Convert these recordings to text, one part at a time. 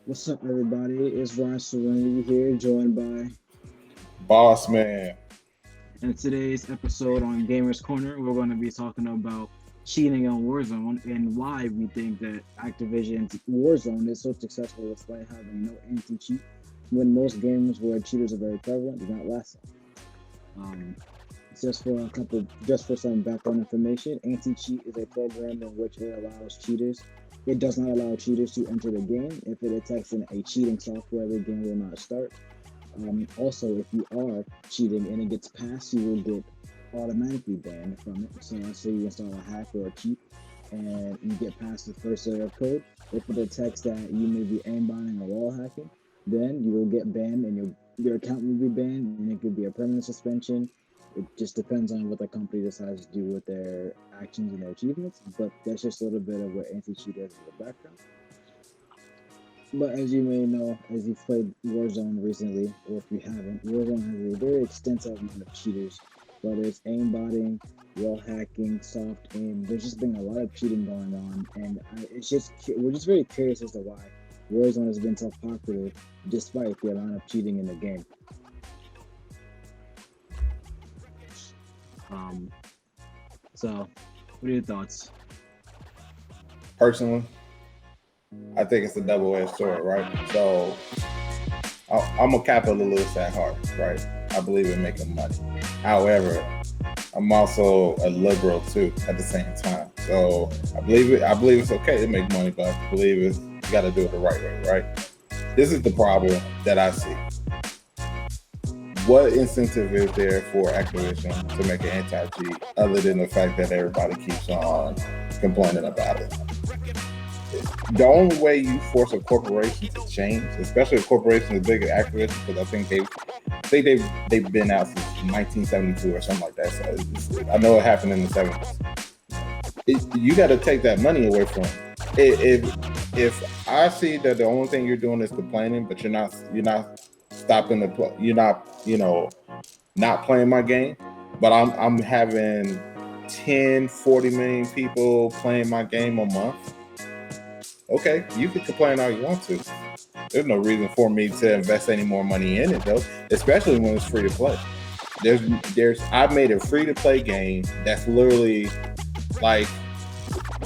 What's up, everybody? It's Ryan Serenity here, joined by. Boss man. In today's episode on Gamers Corner, we're going to be talking about cheating on Warzone and why we think that Activision's Warzone is so successful despite having no anti-cheat, when most games where cheaters are very prevalent do not last long. Just for some background information, anti-cheat is a program in which it does not allow cheaters to enter the game. If it detects a cheating software, the game will not start. Also, if you are cheating and it gets passed, you will get automatically banned from it. So let's say you install a hack or a cheat and you get past the first layer of code. If it detects that you may be aimbotting or wall hacking, then you will get banned and your account will be banned, and it could be a permanent suspension. It just depends on what the company decides to do with their actions and their achievements, but that's just a little bit of what anti-cheat is in the background. But as you may know, as you've played Warzone recently, or if you haven't, Warzone has a very extensive amount of cheaters, whether it's aimbotting, wall hacking, soft aim. There's just been a lot of cheating going on, and we're just very curious as to why Warzone has been so popular despite the amount of cheating in the game. So, what are your thoughts? Personally, I think it's a double-edged sword, right? So, I'm a capitalist at heart, right? I believe in making money. However, I'm also a liberal too at the same time. So, I believe it's okay to make money, but I believe you got to do it the right way, right? This is the problem that I see. What incentive is there for Activision to make an anti-cheat other than the fact that everybody keeps on complaining about it? The only way you force a corporation to change, especially a corporation as big as Activision, because I think they've been out since 1972 or something like that. So I know it happened in the 70s. You got to take that money away from them. If I see that the only thing you're doing is complaining, but you're not stopping the play, you're not not playing my game, but I'm having 40 million people playing my game a month. Okay, you can complain all you want to. There's no reason for me to invest any more money in it though, especially when it's free to play. I've made a free to play game that's literally like,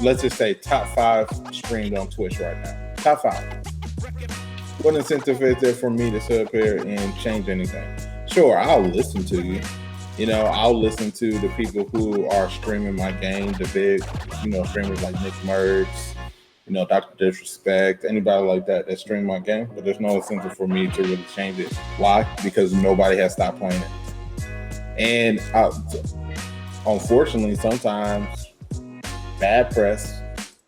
let's just say top 5 streamed on Twitch right now. Top 5. What incentive is there for me to sit up here and change anything? Sure, I'll listen to you. I'll listen to the people who are streaming my game, the big, streamers like Nick Merckx, Dr. Disrespect, anybody like that stream my game, but there's no incentive for me to really change it. Why? Because nobody has stopped playing it. And unfortunately, sometimes bad press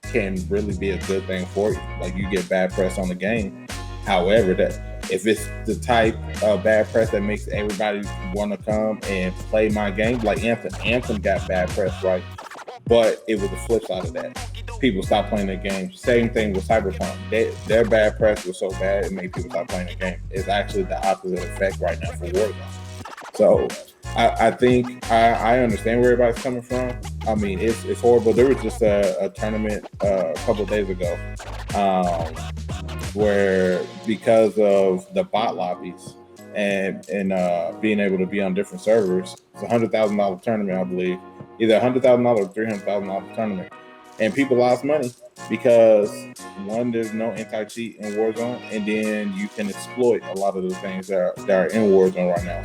can really be a good thing for you. Like, you get bad press on the game. However, that if it's the type of bad press that makes everybody want to come and play my game, like Anthem got bad press, right? But it was the flip side of that. People stopped playing the game. Same thing with Cyberpunk. Their bad press was so bad it made people stop playing the game. It's actually the opposite effect right now for Warzone. So I think I understand where everybody's coming from. I mean, it's horrible. There was just a tournament a couple of days ago where, because of the bot lobbies and being able to be on different servers, it's $100,000 tournament, I believe, either $100,000 or $300,000 tournament, and people lost money because, one, there's no anti-cheat in Warzone, and then you can exploit a lot of the things that are in Warzone right now.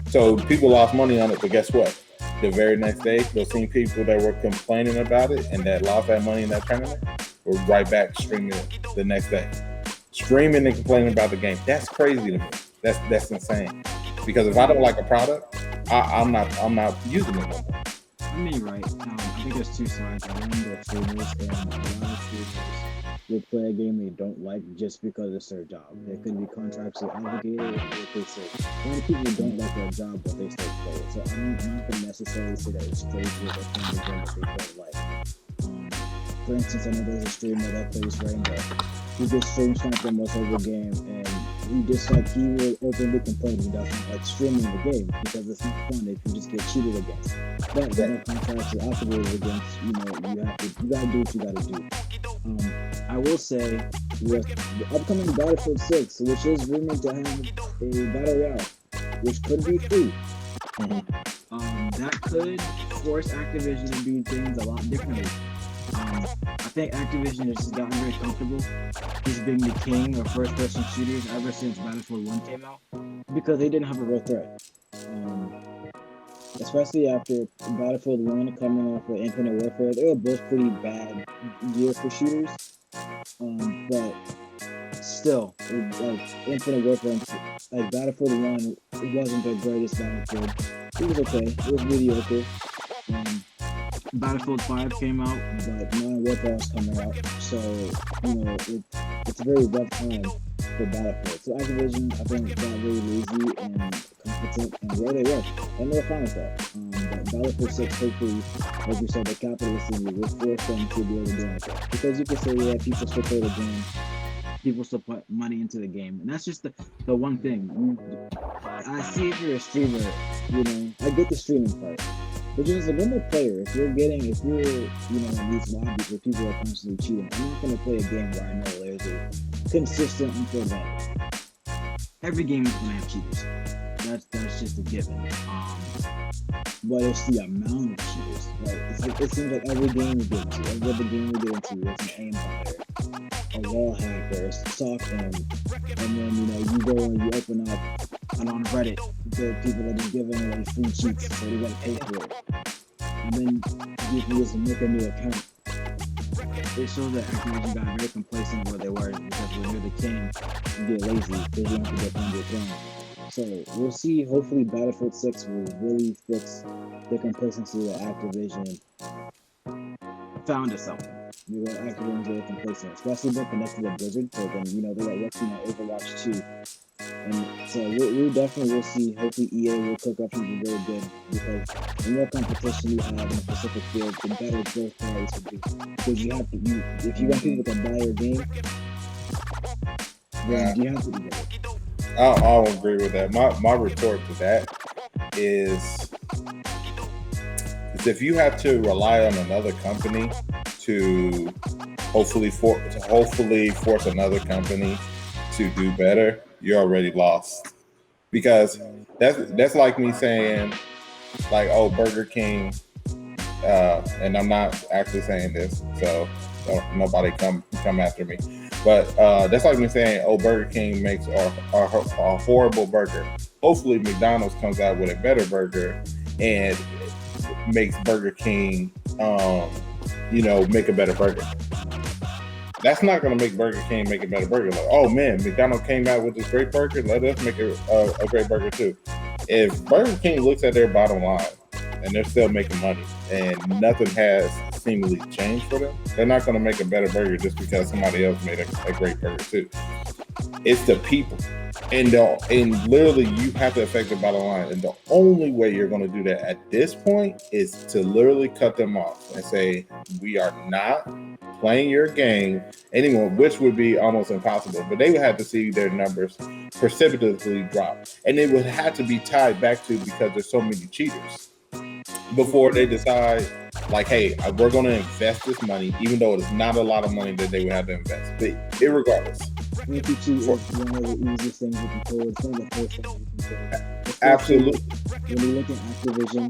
So people lost money on it, but guess what? The very next day, those same people that were complaining about it and that lost that money in that tournament were right back streaming it the next day. Streaming and complaining about the game. That's crazy to me. That's insane. Because if I don't like a product, I'm not using it no more. I mean, right. I think there's two sides. One, the streamers, and a lot of streamers will play a game they don't like just because it's their job. They could be contractually obligated, if they say. A lot of people don't like their job, but they still play it. So I'm not going to necessarily say that it's crazy that they play a game that they don't like. For instance, I know there's a streamer that plays Rainbow. He gets stream sniped almost every game, and he will openly complain he doesn't like streaming the game because it's not fun if you just get cheated against. But the no contracts are operated against, you gotta do what you gotta do. I will say with the upcoming Battlefield 6, which is rumored to have a battle royale, which could be free. That could force Activision to do things a lot differently. I think Activision has just gotten very comfortable just being the king of first-person shooters ever since Battlefield 1 came out, because they didn't have a real threat. Especially after Battlefield 1 coming off of Infinite Warfare, they were both pretty bad year for shooters. But still, like Infinite Warfare, like Battlefield 1, it wasn't the greatest Battlefield. It was okay. It was mediocre. Battlefield 5 came out, but Modern Warfare was coming out, so it's a very rough time for Battlefield. So Activision, I think, got very lazy and competent, and where they were, and they were fine with that. But Battlefield 6, hopefully, like you said, the capitalism will force them to be able to do it, because you can say, yeah, people still play the game, people still put money into the game, and that's just the one thing. I see if you're a streamer, I get the streaming part. But just a normal player, if you're in these lobbies where people are constantly cheating, I'm not going to play a game where I know there's a consistent unfair advantage. Every game is going to have cheaters. That's just a given. But it's the amount of cheaters. Like it seems like every game we get into, every other game we get into, it's an aim buyer, a wall hacker, a soft aim, and then you go and you open up, and on Reddit, there are people that are giving away free cheats, so they gotta pay for it. And then you can just make a new account. It shows that Activision got very complacent where they were, because when you're the king, you get lazy because you have to get on your throne. So we'll see. Hopefully, Battlefield 6 will really fix the complacency that Activision found itself in. Activision's very complacent, especially when connected to Blizzard. So then, they are working on Overwatch 2. And so we definitely will see. Hopefully EA will cook up something very good, because the more competition you have in a specific field, the better both parties would be. Because if you want people to buy your game, then you have to do it. I'll agree with that. My retort to that is if you have to rely on another company to hopefully force another company to do better, you're already lost. Because that's like me saying, like, oh, Burger King, and I'm not actually saying this, so nobody come after me. But that's like me saying, oh, Burger King makes a horrible burger. Hopefully McDonald's comes out with a better burger and makes Burger King, make a better burger. That's not going to make Burger King make a better burger. Like, oh man, McDonald's came out with this great burger, let us make a great burger too. If Burger King looks at their bottom line and they're still making money and nothing has seemingly changed for them, they're not going to make a better burger just because somebody else made a great burger too. It's the people. And literally you have to affect the bottom line. And the only way you're going to do that at this point is to literally cut them off and say, we are not playing your game anymore, which would be almost impossible. But they would have to see their numbers precipitously drop. And it would have to be tied back to, because there's so many cheaters, before they decide, like, hey, we're going to invest this money, even though it's not a lot of money that they would have to invest. But irregardless. Anti-cheat is one of the easiest things you can pull. It's one of the first things you can pull. Absolutely. When you look at Activision,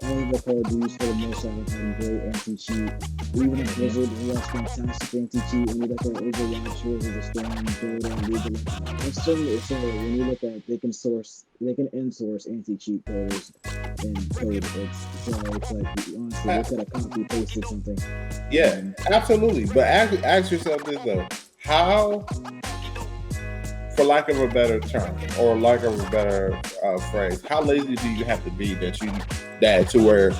all of the Call of Duty for the most part have been great anti-cheat. Even if Blizzard has fantastic anti-cheat, when you look at Overwatch, Heroes of the Storm, Dota, League of Legends, it's similar. When you look at, they can in-source anti-cheat coders and code. It's like, honestly, they could have copy-pasted something. Yeah, absolutely. But ask yourself this though: how, for lack of a better term or lack of a better phrase, how lazy do you have to be that to where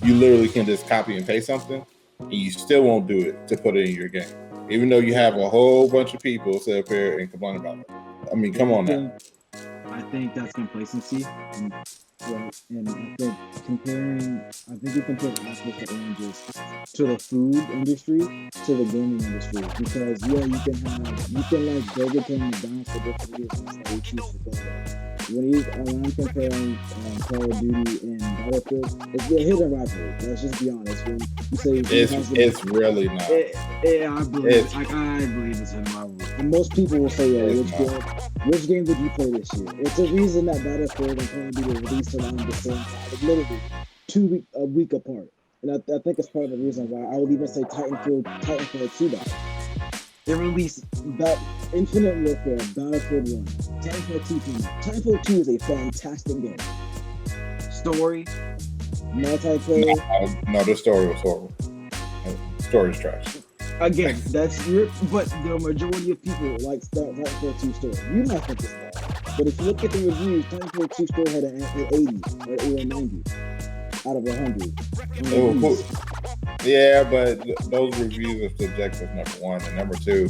you literally can just copy and paste something and you still won't do it to put it in your game, even though you have a whole bunch of people sit up here and complain about it? I mean, come on now. I think that's complacency. right? And I think you compare apples to oranges to the food industry to the gaming industry because yeah, you can like Burger King and McDonald's for different reasons that you choose to go there. When I'm comparing Call of Duty and Battlefield, it's a hidden rivalry. Let's just be honest. When you say It's really not. I believe it's hidden rivalry. And most people will say, which game did you play this year? It's a reason that Battlefield and Call of Duty were released around the same time, like literally a week apart. And I think it's part of the reason why I would even say Titanfall 2 died. They released Infinite Warfare, Battlefield 1, Titanfall 2 came out. Titanfall 2 is a fantastic game. Story, multiplayer. No, the story was horrible. The story's trash. Again, but the majority of people like Titanfall 2 story. You might think it's bad, but if you look at the reviews, Titanfall 2 story had an 80 or a 90 out of 100. Yeah, but those reviews are subjective. Number one, and number two,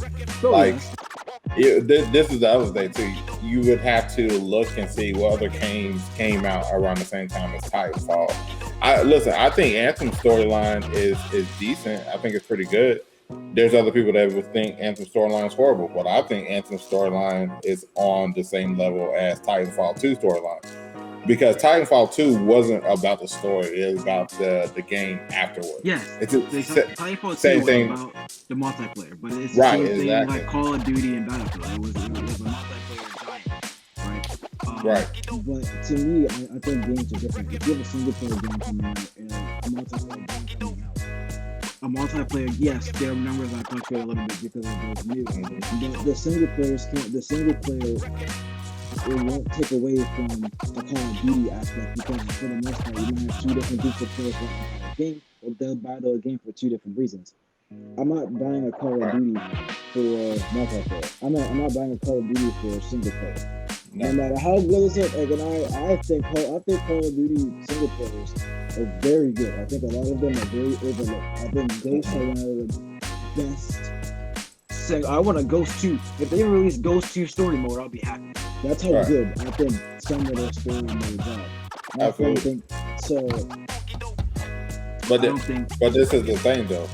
this is the other thing too. You would have to look and see what other games came out around the same time as Titanfall. I think Anthem's storyline is decent. I think it's pretty good. There's other people that would think Anthem's storyline is horrible, but I think Anthem's storyline is on the same level as Titanfall 2 storyline. Because Titanfall 2 wasn't about the story; it was about the game afterwards. Yes, Titanfall 2 was thing. About the multiplayer, but it's the same thing like Call of Duty and Battlefield. It was a multiplayer giant, right? But to me, I think games are different. If you have a single player game coming out and a multiplayer game coming out, a multiplayer, yes, their numbers might fluctuate a little bit because of those new. But the single player. It won't take away from the Call of Duty aspect because for the most part, you might have two different groups of players that buy a game, or they'll buy the game for two different reasons. I'm not buying a Call of Duty for multiplayer. I'm not buying a Call of Duty for single player. No matter how good is it, I think Call of Duty single players are very good. I think a lot of them are very overlooked. I think Ghosts are one of the best. I want a Ghost 2. If they release Ghost 2 story mode, I'll be happy. That's how good I think some of their story modes are. I think so. But this is the thing though.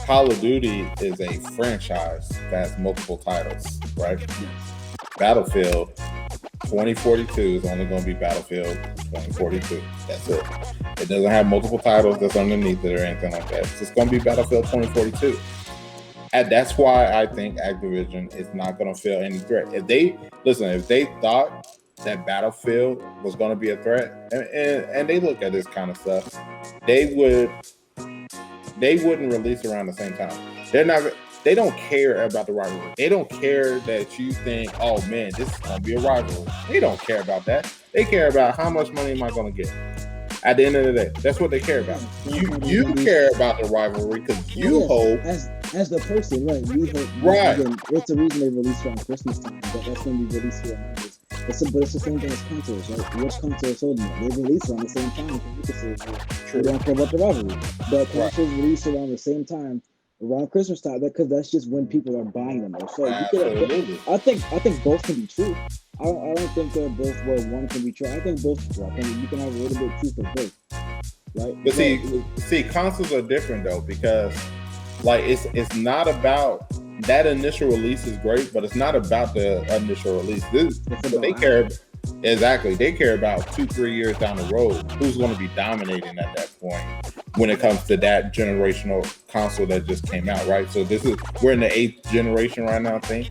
Call of Duty is a franchise that has multiple titles, right? Yes. Battlefield 2042 is only going to be Battlefield 2042. That's it. It doesn't have multiple titles that's underneath it or anything like that. It's just going to be Battlefield 2042. And that's why I think Activision is not going to feel any threat. If they thought that Battlefield was going to be a threat, and they look at this kind of stuff, they wouldn't release around the same time. They don't care about the rivalry. They don't care that you think, oh man, this is going to be a rivalry. They don't care about that. They care about how much money am I going to get. At the end of the day, that's what they care about. You care about the rivalry because you hope. As the person, right? We hope. Right. Again, it's the reason they released around Christmas time, but that's when we release here on this. But it's the same thing as consoles, right? Which console sold more? They release around the same time. You can say, we don't care about the rivalry. But consoles release around the same time, around Christmas time, because that's just when people are buying them. So I think both can be true. I don't think they're both where one can be true. I think both are true. I think you can have a little bit of truth of both, right? But see, consoles are different though because, like, it's not about that initial release is great, but it's not about the initial release. They care exactly. They care about 2-3 years down the road. Who's going to be dominating at that point when it comes to that generational console that just came out, right? So we're in the 8th generation right now, I think.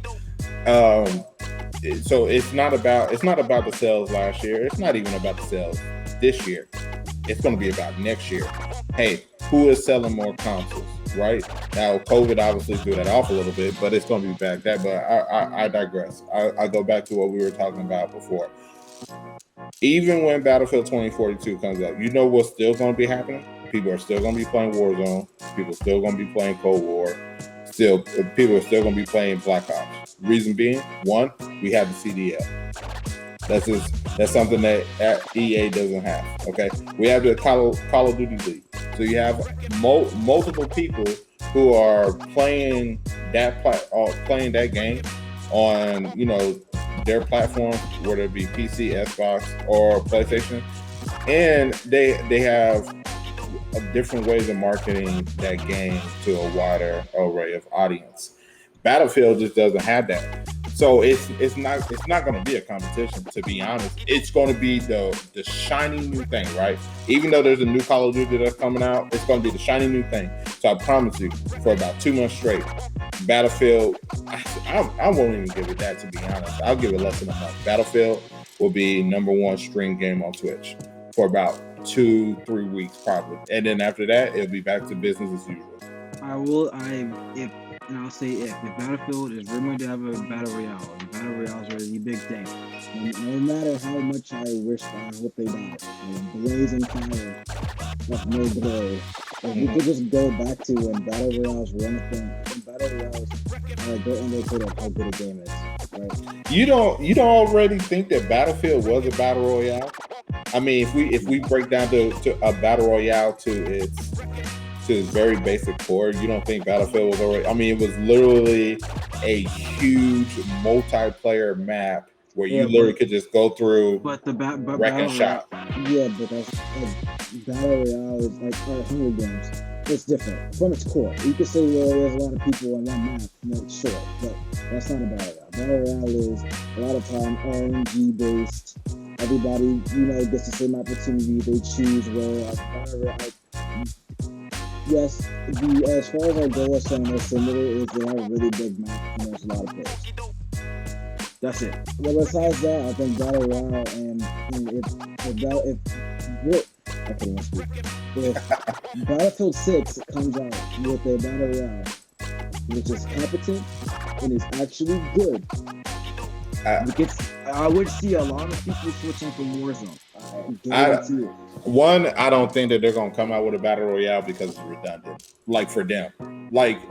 So it's not about the sales last year. It's not even about the sales this year. It's going to be about next year. Hey, who is selling more consoles, right? Now, COVID obviously threw that off a little bit, but it's going to be back there. But I digress. I go back to what we were talking about before. Even when Battlefield 2042 comes up, you know what's still going to be happening? People are still going to be playing Warzone. People are still going to be playing Cold War. People are still going to be playing Black Ops. Reason being, one, we have the CDL. That's something that EA doesn't have. Okay, we have the Call of Duty League. So you have multiple people who are playing that game on their platform, whether it be PC, Xbox, or PlayStation. and they have different ways of marketing that game to a wider array of audience. Battlefield just doesn't have that. So it's not going to be a competition, to be honest. It's going to be the shiny new thing, right? Even though there's a new Call of Duty that's coming out, it's going to be the shiny new thing. So I promise you, for about 2 months straight, Battlefield, I won't even give it that, to be honest. I'll give it less than a month. Battlefield will be #1 stream game on Twitch for about 2-3 weeks probably, and then after that it'll be back to business as usual. I'll say if Battlefield is rumored to have a battle royale, and battle royales are the big thing. No matter how much I hope they die, blazing fire, like no glory. If we could just go back to when battle royales were anything, and battle royales are a good indicator of how good a game is, right? You don't already think that Battlefield was a battle royale? I mean, if we break down to a battle royale to its very basic core, you don't think Battlefield was already? I mean, it was literally a huge multiplayer map where you literally could just go through. But the wreck and shop. Yeah, but that's battle royale is like Hunger Games. It's different from its core. You could say, well, there's a lot of people on one map, sure, but that's not a battle royale. Battle royale is a lot of time RNG based. Everybody, gets the same opportunity. They choose where battle royale. Yes, as far as our goal is saying they're similar, is they have a really big map and there's a lot of players. That's it. Well, besides that, I think battle royale if Battlefield 6 comes out with a battle royale which is competent and is actually good, I would see a lot of people switching from Warzone. I don't think that they're going to come out with a battle royale because it's redundant. Like for them,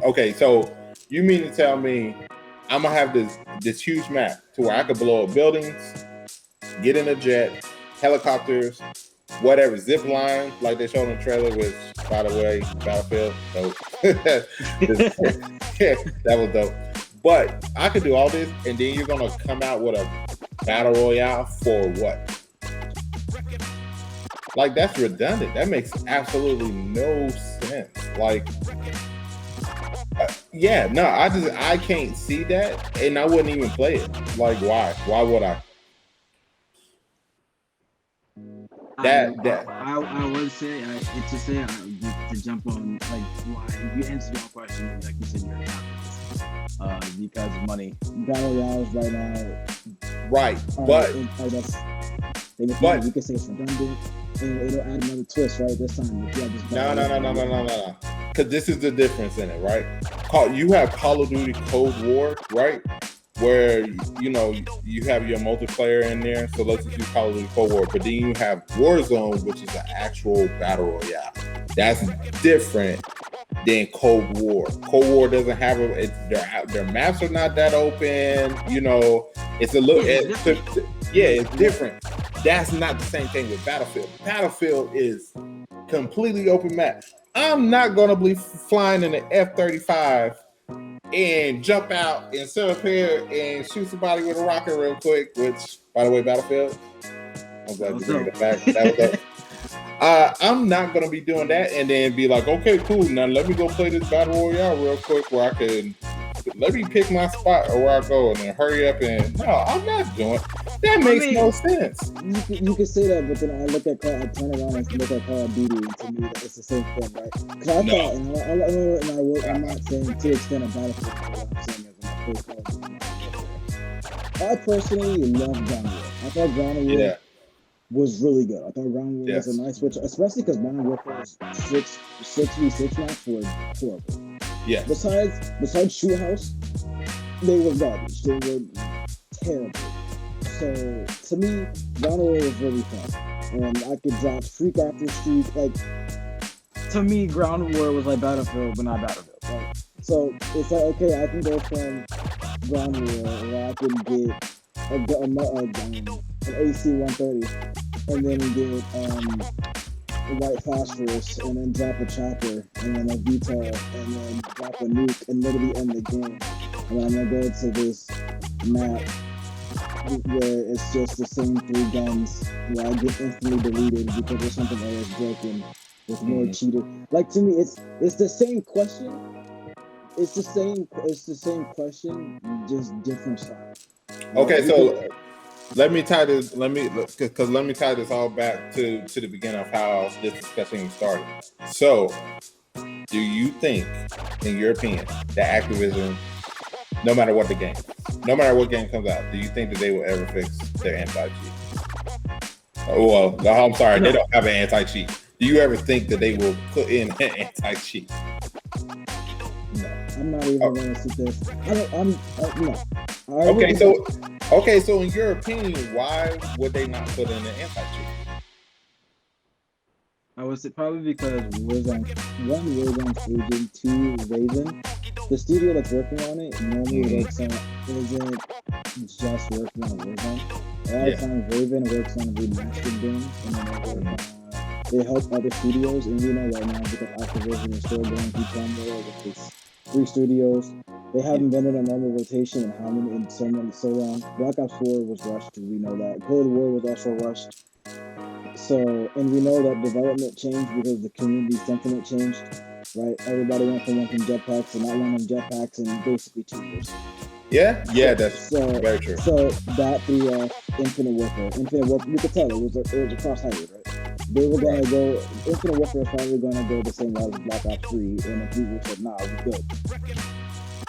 okay, so you mean to tell me I'm gonna have this huge map to where I could blow up buildings, get in a jet, helicopters, whatever, zip line like they showed in the trailer, which, by the way, Battlefield, dope. That was dope. But I could do all this, and then you're gonna come out with a battle royale for what? Like, that's redundant. That makes absolutely no sense. Like, I can't see that, and I wouldn't even play it. Like, why? Why would I? I would say to jump on, like, why you answered your question, like you said, you're not because of money. Battle royales right now, right? But you can say it's redundant. It'll add another twist, right? This time, no. Because this is the difference in it, right? You have Call of Duty Cold War, right? Where you have your multiplayer in there. So let's just use Call of Duty Cold War. But then you have Warzone, which is an actual battle royale. That's different than Cold War. Cold War doesn't have their maps are not that open. It's a little. It's different. That's not the same thing with Battlefield. Battlefield is completely open map. I'm not gonna be flying in an F-35 and jump out and sit up here and shoot somebody with a rocket real quick. Which, by the way, Battlefield, I'm glad you bring it back. That was I'm not gonna be doing that and then be like, okay, cool. Now let me go play this battle royale real quick where I can. Let me pick my spot or where I go and then hurry up and no, I'm not doing. That makes no sense. You can say that, but then I turn around and look at Call of Duty, and to me, it's the same thing, right? Because I thought, I'm not saying to the extent of Battlefield, what I'm saying is when I play Call of Duty. I personally love Ground War. I thought Ground War was really good. I thought Ground War was a nice switch, especially because Modern Warfare's 6v6 maps were horrible. Yeah. Besides Shoot House, they were garbage. They were terrible. So to me, Ground War was really fun, and I could drop streak after streak. Like, to me, Ground War was like Battlefield, but not Battlefield. Right? So it's like, okay, I can go from Ground War, where I can get an AC-130, and then get a white phosphorus, and then drop a chopper, and then a VTOL, and then drop a nuke, and literally end the game. And I'm gonna go to this map where it's just the same three guns where I get instantly deleted because there's something else broken with more cheater. Like to me, it's the same question. It's the same question, just different style. Okay, so let me tie this all back to the beginning of how this discussion started. So, do you think, in your opinion, that Activision, no matter what game comes out, do you think that they will ever fix their anti-cheat? Well, I'm sorry, they don't have an anti-cheat. Do you ever think that they will put in an anti-cheat? No, I'm not even going to sit there. No. Okay, so in your opinion, why would they not put in an anti-cheat? I would say probably because Warzone's agent, two, Raven. The studio that's working on it normally isn't just working on Warzone. A lot of times Raven works on remastered games, and then they help other studios. And we know right now because Activision is still going through turmoil with its 3 studios. They haven't been in a normal rotation in so long. Black Ops 4 was rushed. We know that. Cold War was also rushed. So, and we know that development changed because the community sentiment changed, right? Everybody went from wanting jetpacks and not wanting jetpacks in basically 2 years. Yeah, that's very true. So that threw off Infinite Warfare. You could tell it was a cross-highway, right? They were going to go, Infinite Warfare was probably going to go the same route as Black Ops 3, and the people said, nah, we're good.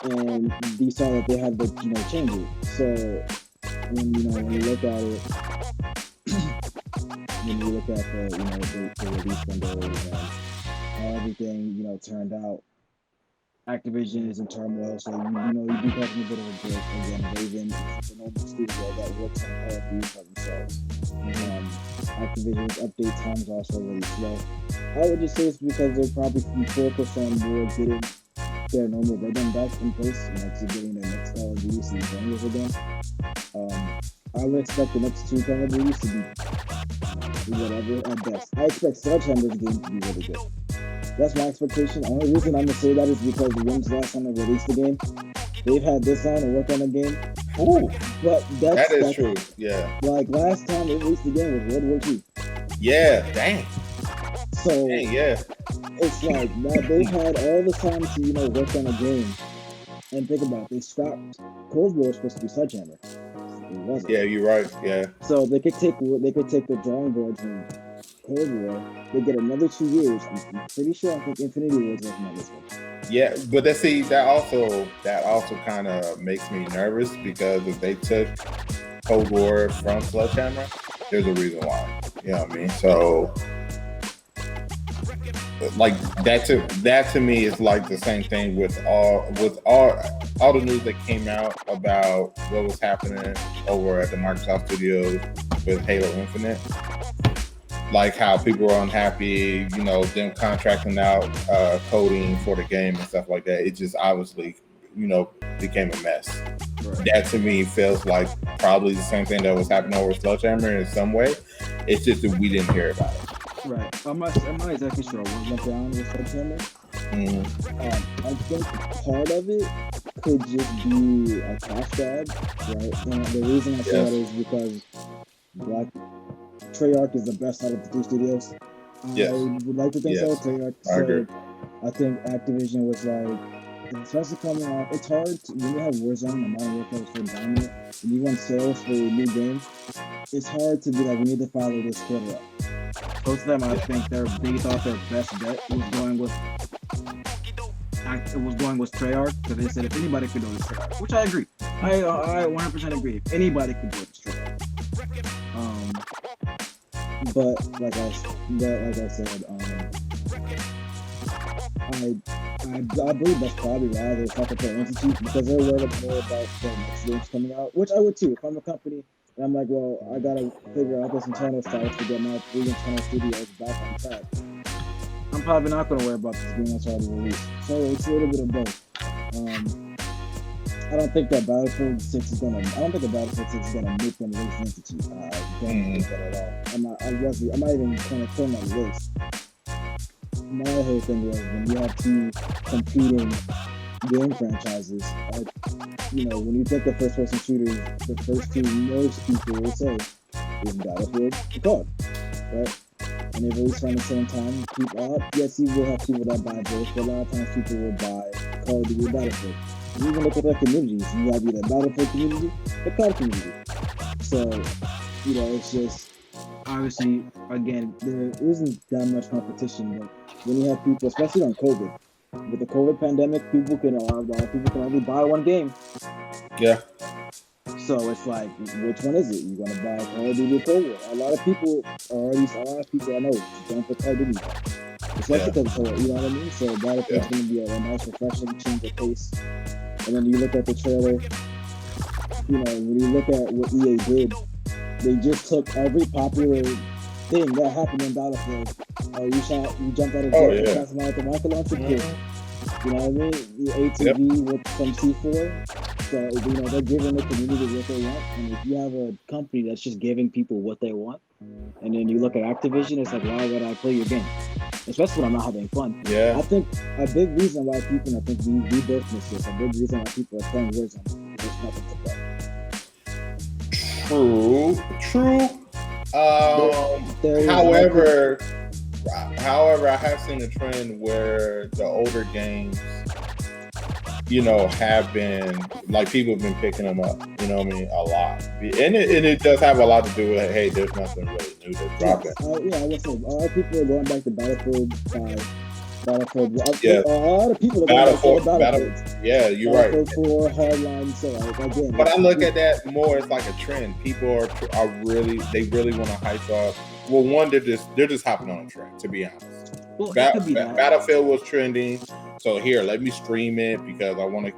And they saw that they had to, change it. So, when you look at it, when you look at the release window and how everything, turned out, Activision is in turmoil, so you do have a bit of a break. Again, Raven is a normal studio that works on all of these for themselves. Activision's update times are also really slow. I would just say it's because they're probably focused on more getting their normal rhythm back in place, to getting their next Call of Duty season again. I would expect the next 2 Call of Duties to be whatever at best. I expect Sledgehammer's game to be really good. That's my expectation. The only reason I'm going to say that is because when's the last time they released the game? They've had this on and work on the game. Ooh, but that is true. Yeah. Like last time they released the game was World War II. Yeah, dang. So yeah. It's like now they've had all the time to work on a game. And think about it, they scrapped Cold War was supposed to be Sledgehammer. It wasn't. Yeah, you're right. Yeah. So they could take the drawing board from Cold War. They get another 2 years. I'm pretty sure. I think Infinity War is working on this one. Yeah, but that also kind of makes me nervous because if they took Cold War from Sledgehammer, there's a reason why. You know what I mean? So, like that to me is like the same thing with all the news that came out about what was happening over at the Microsoft Studios with Halo Infinite. Like how people were unhappy, them contracting out coding for the game and stuff like that. It just obviously, became a mess. Right. That to me feels like probably the same thing that was happening over Sledgehammer in some way. It's just that we didn't hear about it. Right. I'm not exactly sure what went down with Sledgehammer. I think part of it could just be a cash grab, right? And the reason I say that is because Treyarch is the best out of the 2 studios. I would like to think so. Treyarch. I think Activision was like, especially coming off. It's hard when you have Warzone and Modern Warfare is so dominant, and you want sales for a new game. It's hard to be like, we need to follow this quarter up. Most of them, I think they thought their best bet was going with Treyarch, because they said if anybody could do it, it's Treyarch, which I agree. I 100% agree. If anybody could do it, it's Treyarch. But like I said, I believe that's probably why they're talking to Institute, because they're worried more about the next games coming out, which I would too. If I'm a company and I'm like, well, I gotta figure out this internal stuff to get my 3 internal studios back on track, I'm probably not gonna worry about this game that's already released. So it's a little bit of both. I don't think that Battlefield 6 is gonna make them release Institute. I don't think that at all. I'm not even gonna put on my list. My whole thing was when you have 2 competing game franchises, when you think of first-person shooters, the first two most people will say is Battlefield and COD, right? And they release around the same time. Yes, you will have people that buy both, but a lot of times people will buy Call of Duty Battlefield. You even look at their communities. You have either Battlefield community or COD community. So, it's just obviously, again, there isn't that much competition, but when you have people, especially on COVID, with the COVID pandemic, a lot of people can only buy one game. Yeah. So it's like, which one is it? You're gonna buy Call of Duty or Cold War? A lot of people I know jump for Call of Duty, especially because it's Cold, you know what I mean. So Battlefield's gonna be a nice, refreshing change of pace. And then you look at the trailer. When you look at what EA did, they just took every popular thing that happened in Battlefield. You jumped out of jet and shot somebody with the rocket launcher. You know what I mean? The ATV with some C4. So, they're giving the community what they want. And if you have a company that's just giving people what they want, and then you look at Activision, it's like, why would I play your game? Especially when I'm not having fun. Yeah. I think a big reason why people, I think we both miss this, a big reason why people are playing Warzone is there's nothing to play. True. However, I have seen a trend where the older games, have been, like, people have been picking them up, a lot. And it does have a lot to do with, hey, there's nothing really new that's dropping. I would say a lot of people are going back to Battlefield 5. Battlefield. Yeah. A lot of people are going back to Battlefield. Yeah, you're Battlefield right. 4, Hardline, so again. But I look at that more as like a trend. People are really want to hype up. Well, one, they're just hopping on a trend, to be honest. Well, Battlefield was trending, so here, let me stream it because I want to,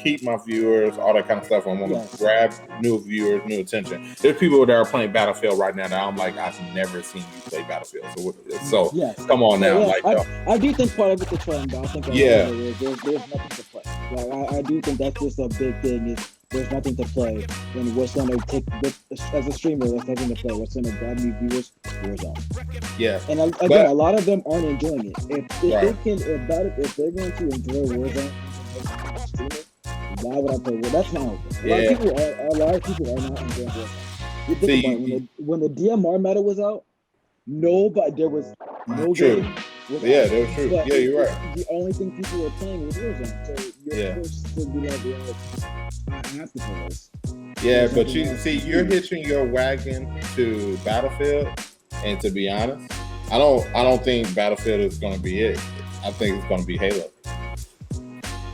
keep my viewers, all that kind of stuff. I want to grab new viewers, new attention. There's people that are playing Battlefield right now that I'm like, I've never seen you play Battlefield. So come on now. I do think part of it's a trend, but I think there's nothing to play. Like, I do think that's just a big thing is there's nothing to play, and what's going to take, as a streamer, there's nothing to play. What's going to grab new viewers? Warzone. Yeah. And again, a lot of them aren't enjoying it. If they're going to enjoy Warzone and stream it, why would I play Warzone? That's not open. A lot of people are not enjoying Warzone. You think about it, when the DMR meta was out, there was no game. Yeah, that was true. But yeah, you're right. The only thing people were playing was Warzone. So you're forced to be like, I have to play this. Yeah, but you're hitching your wagon to Battlefield, and to be honest, I don't think Battlefield is going to be it. I think it's going to be Halo.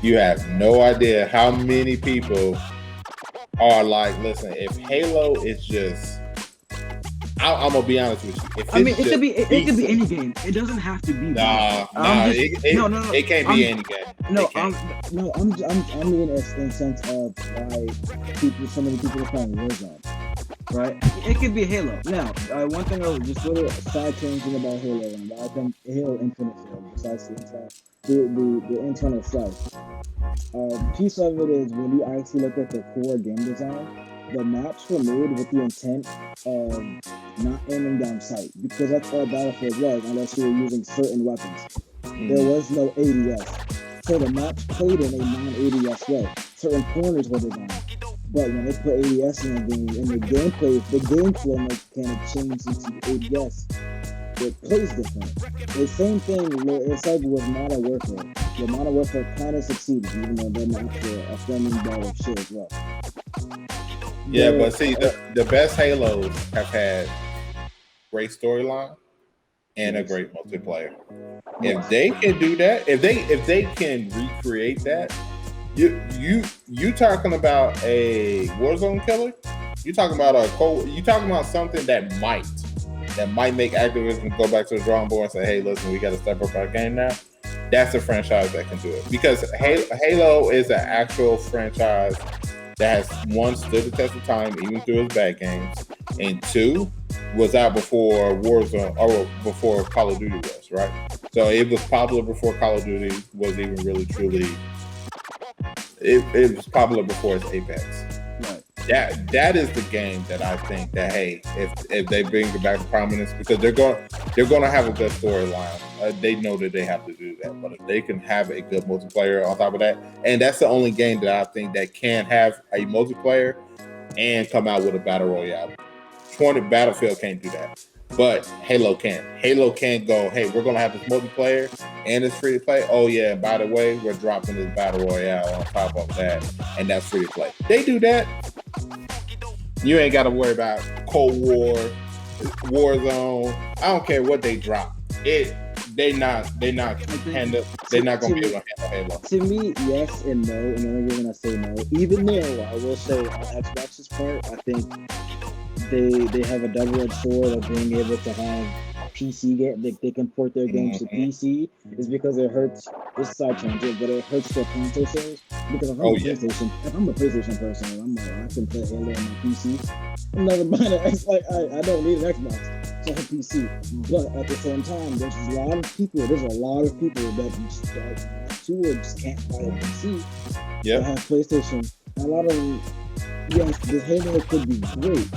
You have no idea how many people are like, listen, if Halo is just, I'm gonna be honest with you. It could be any game. It doesn't have to be. It can't be any game. I'm mean in sense of why so many people are playing Warzone, right? It could be Halo. Now, one thing I would just little side changing about Halo, and I think Halo Infinite, besides the internal strife. Piece of it is when you actually look at the core game design. The maps were made with the intent of not aiming down sight, because that's all Battlefield was, unless you were using certain weapons. There was no ADS. So the maps played in a non-ADS way. Certain corners were designed. But when they put ADS in the game, in the gameplay, the game flow mechanic changed into ADS. It plays different. The same thing, it's like with Modern Warfare. The Modern Warfare kind of succeeded, even though they're not a flaming ball of shit as well. Yeah, but see, the best Halos have had great storyline and a great multiplayer. If they can do that, if they can recreate that, you talking about a Warzone killer? You talking about something that might make Activision go back to the drawing board and say, hey, listen, we got to step up our game now. That's a franchise that can do it, because Halo is an actual franchise that has, one, stood the test of time even through its bad games, and two, was out before Warzone or before Call of Duty was, right? So it was popular before Call of Duty was even really truly. It was popular before its apex. Right. that is the game that I think that, hey, if they bring it back to prominence, because they're going to have a good storyline. They know that they have to do that, but if they can have a good multiplayer on top of that, and that's the only game that I think that can have a multiplayer and come out with a battle royale. Battlefield can't do that, but Halo can. Halo can go, hey, we're gonna have this multiplayer and it's free to play. Oh yeah, and by the way, we're dropping this battle royale on top of that, and that's free to play. They do that. You ain't got to worry about Cold War, Warzone. I don't care what they drop. They're not gonna be able to handle Halo. To me, yes and no, and the only reason I say no, even though I will say on Xbox's part, I think they have a double-edged sword of being able to have PC game. They can port their games to PC, is because it hurts. This side tangent, but it hurts their console sales. Because if I'm a PlayStation person, I'm like, I can play Halo on my PC. I'm never buying an Xbox. Like I don't need an Xbox, so I have PC. But at the same time, there's a lot of people that just don't want to or just can't buy a PC. Yeah, have PlayStation. A lot of them, yes, the Halo could be great,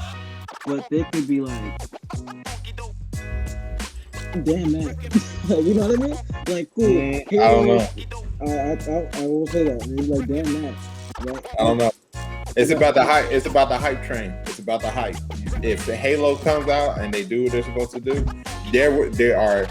but they could be like, damn that. You know what I mean? Like, cool. Halo, I don't know. I will say that. It's like, damn that. Right? I don't know. It's about the hype. It's about the hype train. It's about the hype. If the Halo comes out and they do what they're supposed to do, there are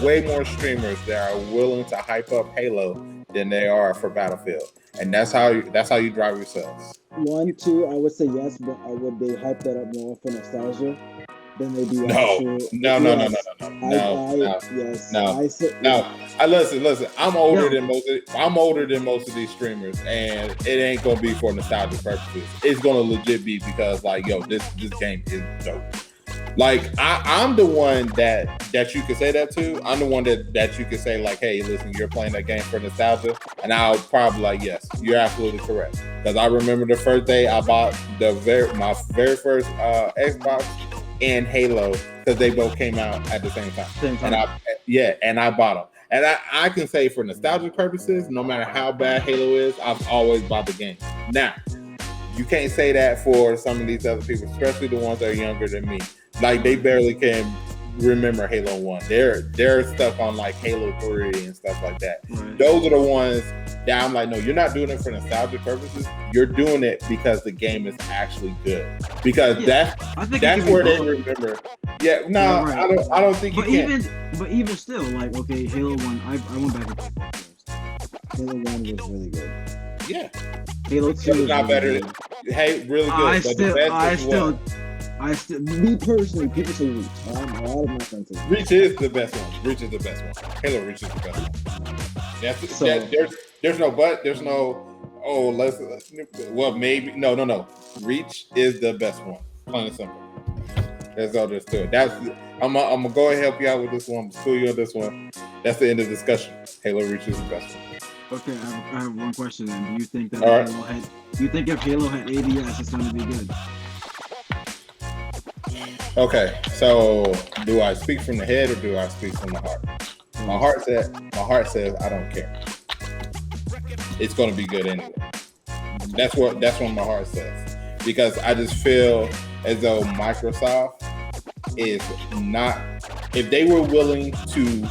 way more streamers that are willing to hype up Halo than they are for Battlefield, and that's how you drive yourselves. 1, 2, I would say yes, but would they hype that up more for nostalgia than they do? No. Listen. I'm older than most of these streamers, and it ain't gonna be for nostalgia purposes. It's gonna legit be because, like, yo, this game is dope. Like, I'm the one that you could say that to. I'm the one that you could say, like, hey, listen, you're playing that game for nostalgia, and I'll probably like, yes, you're absolutely correct. Because I remember the first day I bought my very first Xbox and Halo, because they both came out at the same time. And I bought them. And I can say, for nostalgic purposes, no matter how bad Halo is, I've always bought the game. Now, you can't say that for some of these other people, especially the ones that are younger than me. Like, they barely can remember Halo 1. They're stuck on like Halo 3 and stuff like that. Right. Those are the ones that I'm like, no, you're not doing it for nostalgic purposes. You're doing it because the game is actually good. Because that's where they remember. Yeah, no, right. I don't think you can. But even still, like, okay, Halo 1, I went back and played first. Halo 1 was really good. Yeah. Halo 2 is not better than, hey, really good. Me personally, people say Reach. A lot of my friends say Reach is the best one. Halo Reach is the best one. There's no but. There's no, maybe. No. Reach is the best one. Plain and simple. That's all there's to it. I'm gonna go ahead and help you out with this one. School you on this one. That's the end of the discussion. Halo Reach is the best one. Okay, I have one question then. Do you think that if Halo had ADS, it's going to be good? Okay, so do I speak from the head or do I speak from the heart? My heart says I don't care. It's going to be good anyway. That's what my heart says, because I just feel as though Microsoft is not. If they were willing to,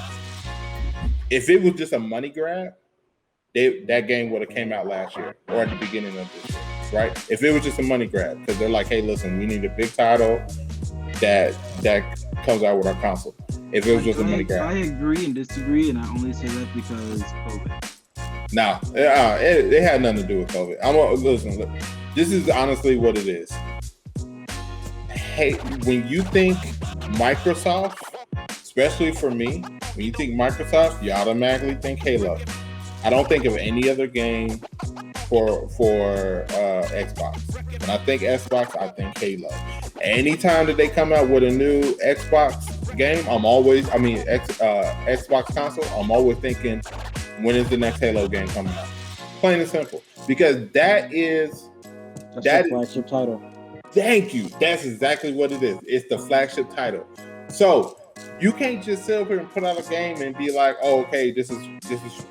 if it was just a money grab, that game would have came out last year or at the beginning of this year, right? If it was just a money grab, because they're like, hey, listen, we need a big title that comes out with our console. If it was just a money grab. I agree and disagree, and I only say that because COVID. Nah, it had nothing to do with COVID. Listen, this is honestly what it is. Hey, when you think Microsoft, especially for me, when you think Microsoft, you automatically think Halo. I don't think of any other game for Xbox. When I think Xbox, I think Halo. Anytime that they come out with a new Xbox game, Xbox console, I'm always thinking, when is the next Halo game coming out? Plain and simple. Because that's the flagship title. Thank you. That's exactly what it is. It's the flagship title. So you can't just sit up here and put out a game and be like, oh, okay, this is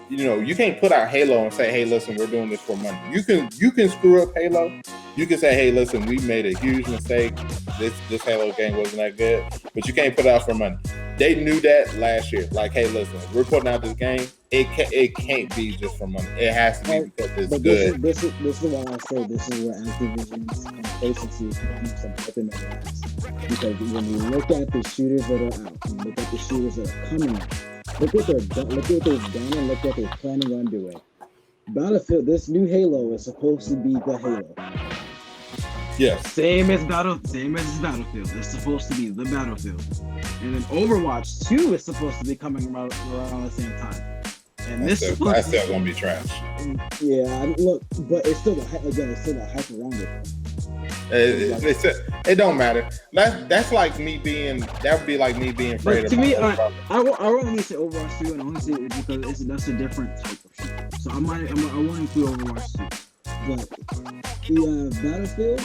you can't put out Halo and say, hey, listen, we're doing this for money. You can screw up Halo, You can say, hey, listen, we made a huge mistake. This Halo game wasn't that good, but you can't put it out for money. They knew that last year. Like, hey, listen, we're putting out this game. It can't be just for money. It has to be because it's good. This is why I say this is where Activision's complacency comes something that it has. Because when you look at the shooters that are out, and look at the shooters that are coming out, look what they've done, and look what they're planning on doing. Battlefield, this new Halo is supposed to be the Halo. Yes. Same as Battlefield. It's supposed to be the Battlefield. And then Overwatch 2 is supposed to be coming around the same time. And that's still gonna be trash. Yeah, look, but it's still the hype around it. It don't matter. That's like me being. That would be like me being afraid but of. To me, I won't only say Overwatch 2, and I only say it because that's a different type of shooter. So I want to include Overwatch 2. But the Battlefield,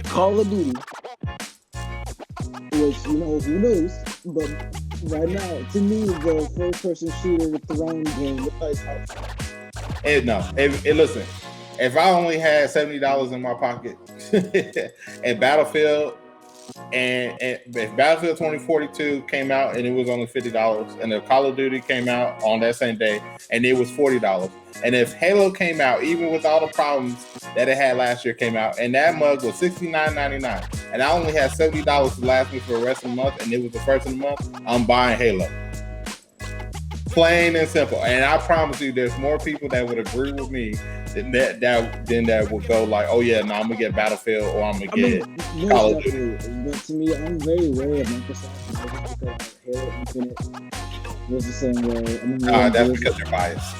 Call of Duty, which who knows, but right now, to me, the first-person shooter throne game is out. Listen. If I only had $70 in my pocket and Battlefield, and if Battlefield 2042 came out and it was only $50, and if Call of Duty came out on that same day and it was $40, and if Halo came out, even with all the problems that it had last year, came out, and that mug was $69.99, and I only had $70 to last me for the rest of the month, and it was the first of the month, I'm buying Halo. Plain and simple. And I promise you, there's more people that would agree with me than that would go like, oh yeah, no, I'm gonna get Battlefield or I'm gonna get Call of Duty. But to me, I'm very wary of Microsoft because Halo Infinite was the same way. That's because you're biased.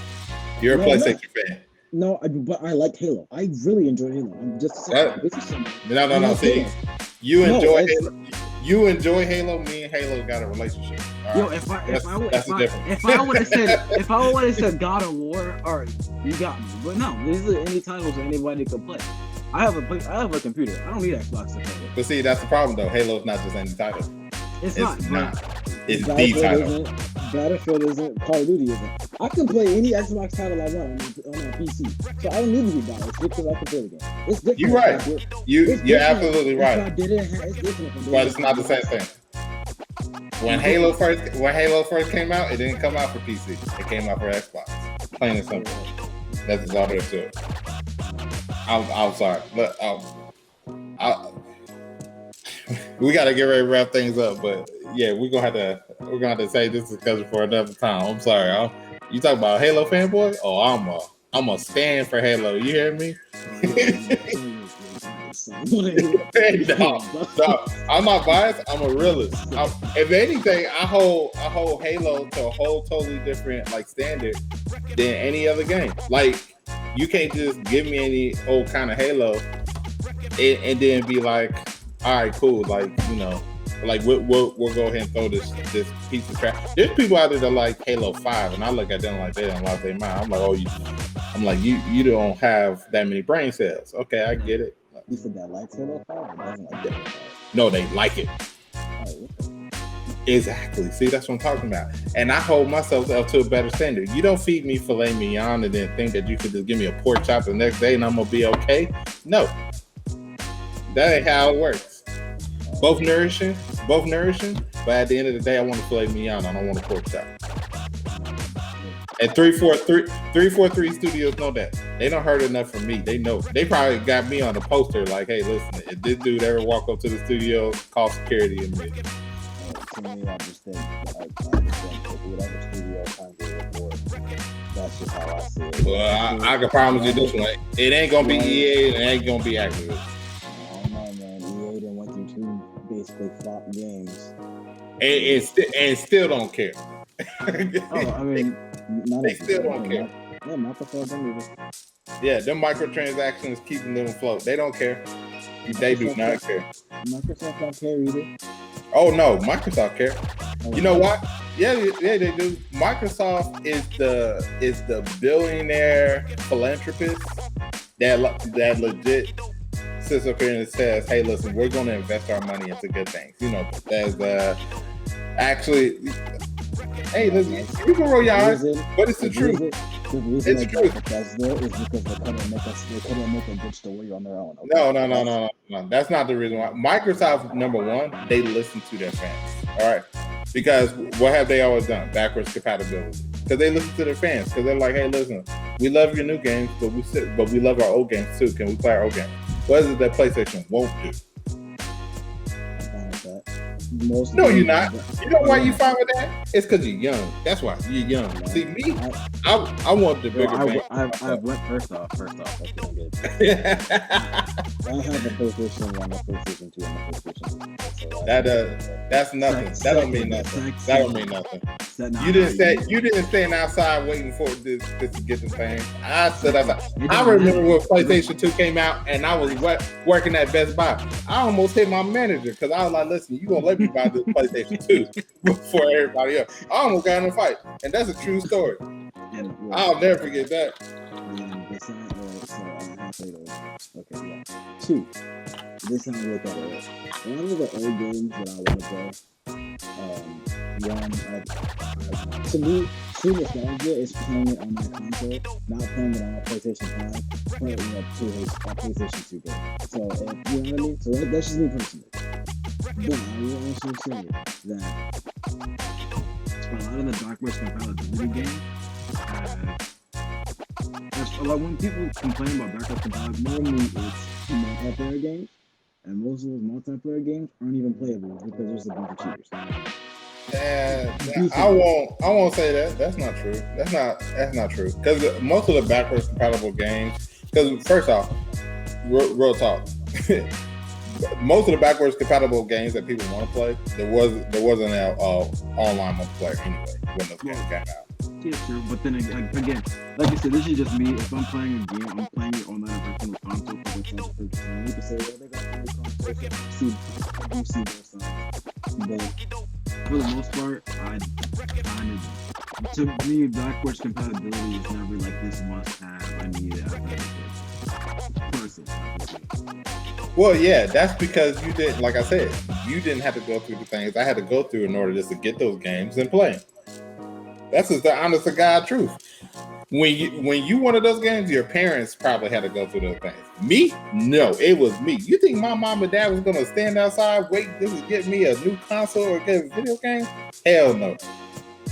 You're a PlayStation fan. No, but I liked Halo. I really enjoyed Halo. I'm just no. See, you enjoy Halo. You enjoy Halo. Me and Halo got a relationship. Yo, if I would have said God of War, all right, you got me. But no, these are any titles that anybody can play. I have a computer. I don't need Xbox to play it. But see, that's the problem though. Halo's not just any title. It's not. It's the title. Battlefield isn't. Call of Duty isn't. I can play any Xbox title I want on my PC, so I don't need to be biased because I can play the game. It's different. You're right. You're absolutely right. It's different. But it's not the same thing. When Halo first came out, it didn't come out for PC. It came out for Xbox. Plain and simple. That's all there is to it. I'm sorry, but we gotta get ready to wrap things up. But yeah, we're gonna have to say this discussion for another time. I'm sorry. You talk about Halo fanboy? Oh, I'm a stand for Halo. You hear me? No, I'm not biased. I'm a realist. If anything, I hold Halo to a whole totally different like standard than any other game. Like, you can't just give me any old kind of Halo and then be like, all right, cool. Like, like we'll go ahead and throw this piece of trash. There's people out there that like Halo 5, and I look at them like they don't lost their mind. I'm like, you don't have that many brain cells. Okay, I get it. You said that likes Halo 5 or doesn't like Halo 5? No, they like it. Oh, exactly. See, that's what I'm talking about. And I hold myself up to a better standard. You don't feed me filet mignon and then think that you could just give me a pork chop the next day and I'm gonna be okay. No, that ain't how it works. Both nourishing, but at the end of the day, I want a filet mignon. I don't want a pork chop. And 343 Studios know that. They don't heard enough from me. They know. They probably got me on the poster like, hey, listen, if this dude ever walk up to the studio, call security immediately. To me, I just think whatever studio finds to report, that's just how I see it. Well, I can promise you this one. It ain't going to be EA and it ain't going to be Activision. I don't know, man. EA done went through 2 basically flop games. And still don't care. I mean... They still don't care. Yeah, Microsoft don't either. Yeah, them microtransactions keeping them afloat. They don't care. They do not care. Microsoft don't care either. Oh no, Microsoft care. You know what? Yeah, they do. Microsoft is the billionaire philanthropist that legit sits up here and says, "Hey, listen, we're going to invest our money into good things." There's actually. Hey, listen, you can roll your eyes, but it's the truth. The reason It's they true. got Bethesda is because they couldn't make a good story on their own. Okay? No. That's not the reason why. Microsoft, number one, they listen to their fans. All right. Because what have they always done? Backwards compatibility. Because they listen to their fans. Because they're like, hey, listen, we love your new games, but we love our old games too. Can we play our old games? What is it that PlayStation won't do? No, you're not. You know why you fine with that? It's because you're young. That's why you're young. Yeah. See, me, I want the bigger bang. I went first off. I feel good. I have a PlayStation 1, a PlayStation 2, and a PlayStation 3. So that's nothing. That don't mean nothing. That don't mean nothing. You didn't stand outside waiting for this to get the thing. I stood outside. I remember when PlayStation 2 came out and I was working at Best Buy. I almost hit my manager because I was like, listen, you gonna let me buy this PlayStation 2 before everybody else. I almost got in a fight. And that's a true story. I'll never forget that. Okay, yeah. 2. This is how I look at it. One of the old games that I want to play. To me, true nostalgia is playing it on my console, not playing it on a PlayStation 5, playing it to a PlayStation 2 game. So, you know what I mean? So that's just me personally. But I will also say that a lot of the backwards compatibility games, when people complain about backwards compatibility, normally it's multiplayer games, and most of those multiplayer games aren't even playable because there's a bunch of cheaters. I won't say that. That's not true. That's not true. Because most of the backwards compatible games. Because first off, real talk. Most of the backwards compatible games that people want to play, there wasn't an online multiplayer anyway when those games came out. Yeah, true. But then again, like I said, this is just me. If I'm playing a game, I'm playing it on that original console for the console purchase. And you can say, well, they got new consoles. I do see both sides. But for the most part, to me, backwards compatibility is never like this must-have. I need it. Personally. Well, yeah, that's because you didn't, like I said, you didn't have to go through the things I had to go through in order just to get those games and play. That's just the honest to God truth. When you wanted those games, your parents probably had to go through those things. Me? No, it was me. You think my mom and dad was gonna stand outside, wait, this is get me a new console or get a video game? Hell no.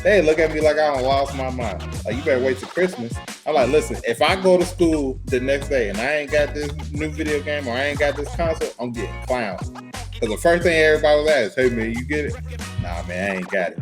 They look at me like I done lost my mind. Like, you better wait till Christmas. I'm like, listen, if I go to school the next day and I ain't got this new video game or I ain't got this console, I'm getting clowned. Because the first thing everybody was asked, hey man, you get it? Nah man, I ain't got it.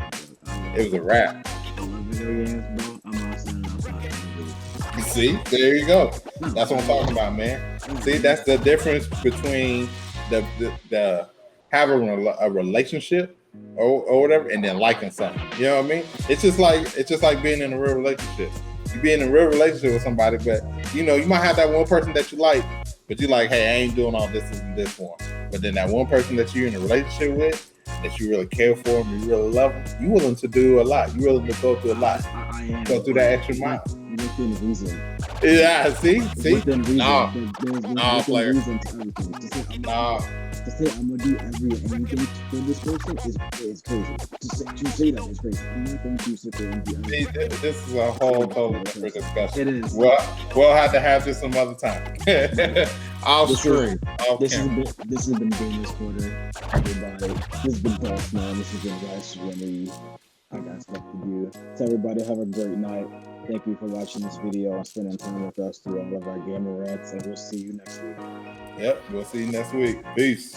It was a wrap. I love video games, bro. I'm not standing outside. See, there you go. That's what I'm talking about, man. See, that's the difference between the having a relationship or whatever, and then liking something. You know what I mean? It's just like being in a real relationship. You be in a real relationship with somebody, but you know, you might have that one person that you like, but you like, hey, I ain't doing all this and this for him. But then that one person that you're in a relationship with, that you really care for them, you really love them, you willing to do a lot. You willing to go through a lot. I am. Go through that extra mile. Within reason. Yeah, see? Within reason. Nah, player. Reason to everything. To say I'm gonna do anything for this person is crazy. To say that is crazy. I'm not going to sit there and do anything. This is a whole totally different discussion. It is. We'll have to have this some other time. Off stream. This has been Gamers Corner. Everybody. This has been Boss Man. This has been Wash20. I got stuff to do. So everybody have a great night. Thank you for watching this video and spending time with us through all of our gamer rants, and we'll see you next week. Yep, we'll see you next week. Peace.